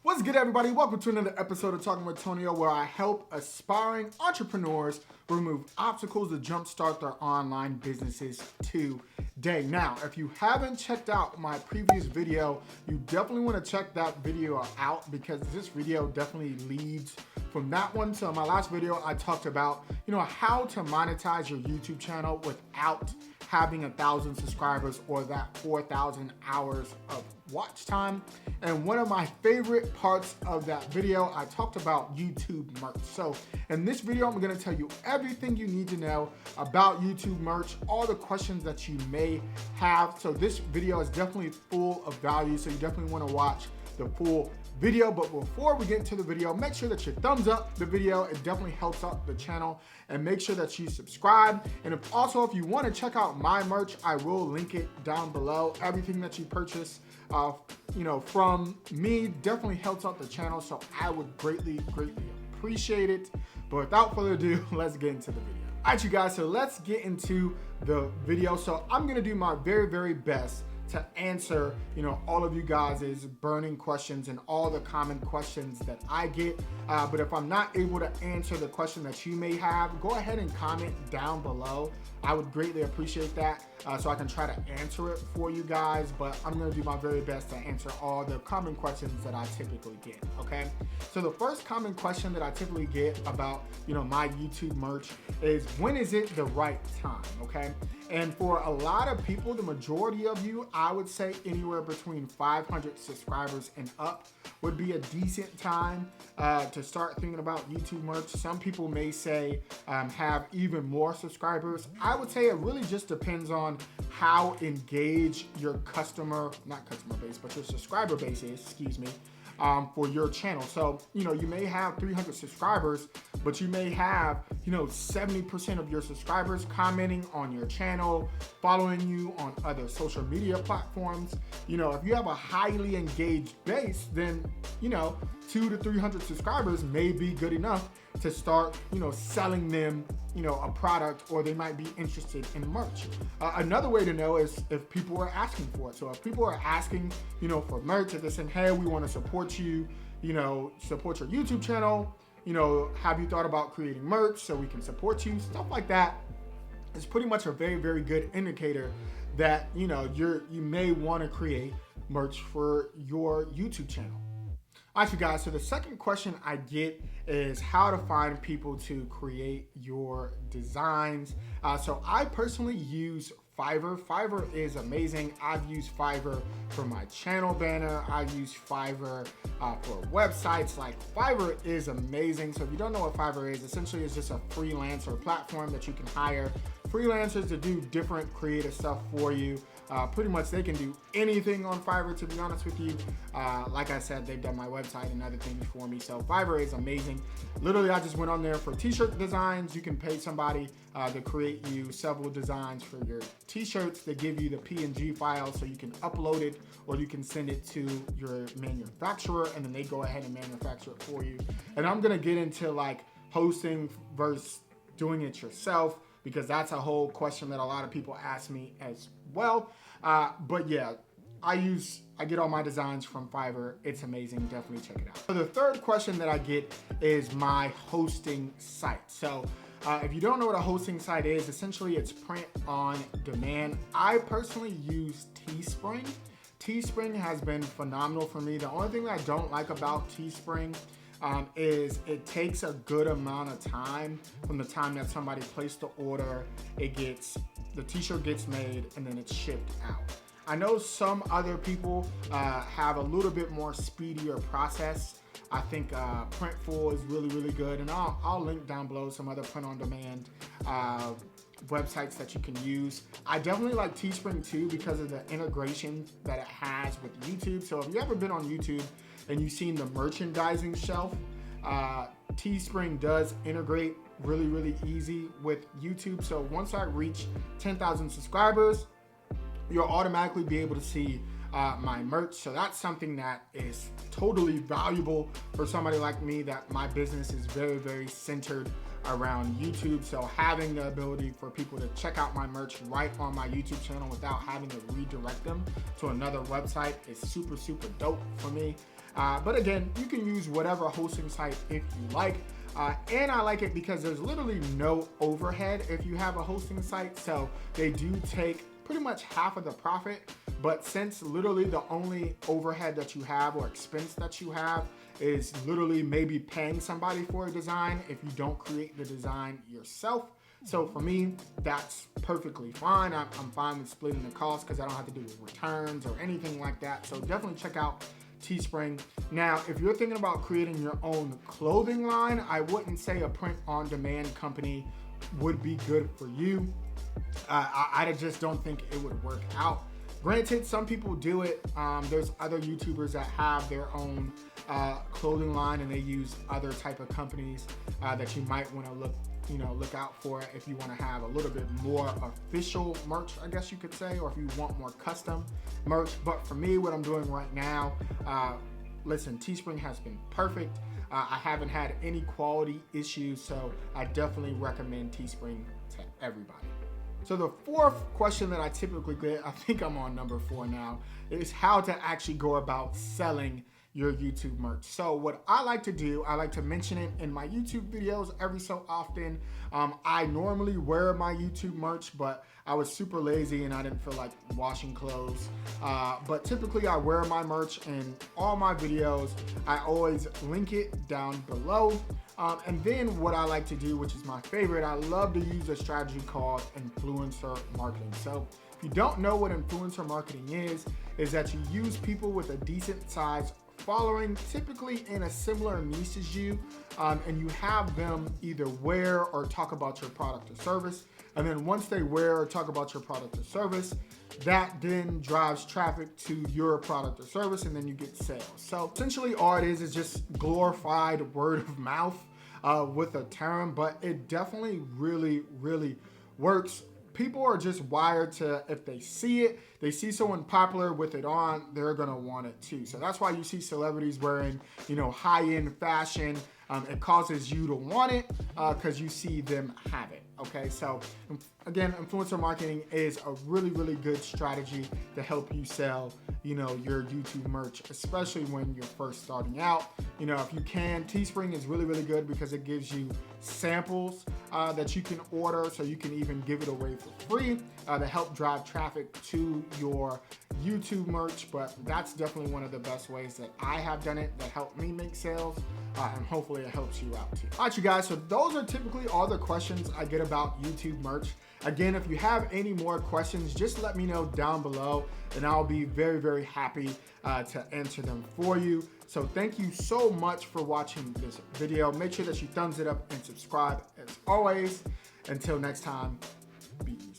What's good, everybody? Welcome to another episode of Talking with Tonio, where I help aspiring entrepreneurs remove obstacles to jumpstart their online businesses today. Now, if you haven't checked out my previous video, you definitely want to check that video out because this video definitely leads from that one. So in my last video, I talked about, how to monetize your YouTube channel without having 1,000 subscribers or that 4,000 hours of watch time. And one of my favorite parts of that video, I talked about YouTube merch. So in this video, I'm gonna tell you everything you need to know about YouTube merch, all the questions that you may have. So this video is definitely full of value, so you definitely wanna watch the full video. But before we get into the video, make sure that you thumbs up the video. It definitely helps out the channel, and make sure that you subscribe. And if you want to check out my merch, I will link it down below. Everything that you purchase from me definitely helps out the channel, so I would greatly appreciate it. But without further ado, let's get into the video. All right, you guys, so let's get into the video. So I'm gonna do my very best to answer, all of you guys' burning questions and all the common questions that I get. But if I'm not able to answer the question that you may have, go ahead and comment down below. I would greatly appreciate that, so I can try to answer it for you guys. But I'm gonna do my very best to answer all the common questions that I typically get, okay? So the first common question that I typically get about, my YouTube merch is, when is it the right time, okay? And for a lot of people, the majority of you, I would say anywhere between 500 subscribers and up would be a decent time to start thinking about YouTube merch. Some people may say have even more subscribers. I would say it really just depends on how engaged your your subscriber base is, for your channel. So, you may have 300 subscribers, but you may have, 70% of your subscribers commenting on your channel, following you on other social media platforms. If you have a highly engaged base, then, 200 to 300 subscribers may be good enough to start, selling them, a product, or they might be interested in merch. Another way to know is if people are asking for it. So if people are asking, for merch, if they're saying, hey, we want to support you, support your YouTube channel, have you thought about creating merch so we can support you? Stuff like that is pretty much a very good indicator that, you may want to create merch for your YouTube channel. All right, you guys, so the second question I get is how to find people to create your designs. So I personally use Fiverr. Fiverr is amazing. I've used Fiverr for my channel banner. I've used Fiverr for websites. Like, Fiverr is amazing. So if you don't know what Fiverr is, essentially it's just a freelancer platform that you can hire freelancers to do different creative stuff for you. Pretty much they can do anything on Fiverr, to be honest with you. Like I said, they've done my website and other things for me. So Fiverr is amazing. Literally, I just went on there for t-shirt designs. You can pay somebody to create you several designs for your t-shirts. They give you the PNG file so you can upload it, or you can send it to your manufacturer, and then they go ahead and manufacture it for you. And I'm gonna get into like hosting versus doing it yourself, because that's a whole question that a lot of people ask me as well. But yeah, I get all my designs from Fiverr. It's amazing. Definitely check it out. So the third question that I get is my hosting site. So if you don't know what a hosting site is, essentially it's print on demand. I personally use Teespring. Teespring has been phenomenal for me. The only thing that I don't like about Teespring is it takes a good amount of time from the time that somebody placed the order, the t-shirt gets made, and then it's shipped out. I know some other people have a little bit more speedier process. I think Printful is really good, and I'll link down below some other print-on-demand websites that you can use. I definitely like Teespring too because of the integration that it has with YouTube. So if you've ever been on YouTube and you've seen the merchandising shelf, Teespring does integrate really easy with YouTube. So once I reach 10,000 subscribers, you'll automatically be able to see my merch. So that's something that is totally valuable for somebody like me, that my business is very centered around YouTube. So having the ability for people to check out my merch right on my YouTube channel without having to redirect them to another website is super dope for me. But again, you can use whatever hosting site if you like. And I like it because there's literally no overhead if you have a hosting site. So they do take pretty much half of the profit. But since literally the only overhead that you have or expense that you have is literally maybe paying somebody for a design if you don't create the design yourself. So for me, that's perfectly fine. I'm fine with splitting the cost because I don't have to do with returns or anything like that. So definitely check out Teespring. Now, if you're thinking about creating your own clothing line, I wouldn't say a print-on-demand company would be good for you. I just don't think it would work out. Granted, some people do it. There's other YouTubers that have their own clothing line and they use other type of companies that you might want to look out for if you want to have a little bit more official merch, I guess you could say, or if you want more custom merch. But for me, what I'm doing right now, listen, Teespring has been perfect. I haven't had any quality issues, so I definitely recommend Teespring to everybody. So the fourth question that I typically get, I think I'm on number 4 now, is how to actually go about selling your YouTube merch. So what I like to do, I like to mention it in my YouTube videos every so often. I normally wear my YouTube merch, but I was super lazy and I didn't feel like washing clothes. But typically I wear my merch in all my videos. I always link it down below. And then what I like to do, which is my favorite, I love to use a strategy called influencer marketing. So if you don't know what influencer marketing is that you use people with a decent size following, typically in a similar niche as you, and you have them either wear or talk about your product or service. And then once they wear or talk about your product or service, that then drives traffic to your product or service, and then you get sales. So essentially all it is just glorified word of mouth with a term, but it definitely really, really works. People are just wired to, if they see someone popular with it on, they're gonna want it too. So that's why you see celebrities wearing, high-end fashion. It causes you to want it because you see them have it. Okay, so again, influencer marketing is a really, really good strategy to help you sell, your YouTube merch, especially when you're first starting out. If you can, Teespring is really, really good because it gives you samples that you can order, so you can even give it away for free to help drive traffic to your YouTube merch. But that's definitely one of the best ways that I have done it that helped me make sales, and hopefully it helps you out too. All right, you guys, so those are typically all the questions I get about YouTube merch. Again, if you have any more questions, just let me know down below and I'll be very, very happy to answer them for you. So thank you so much for watching this video. Make sure that you thumbs it up and subscribe as always. Until next time, peace.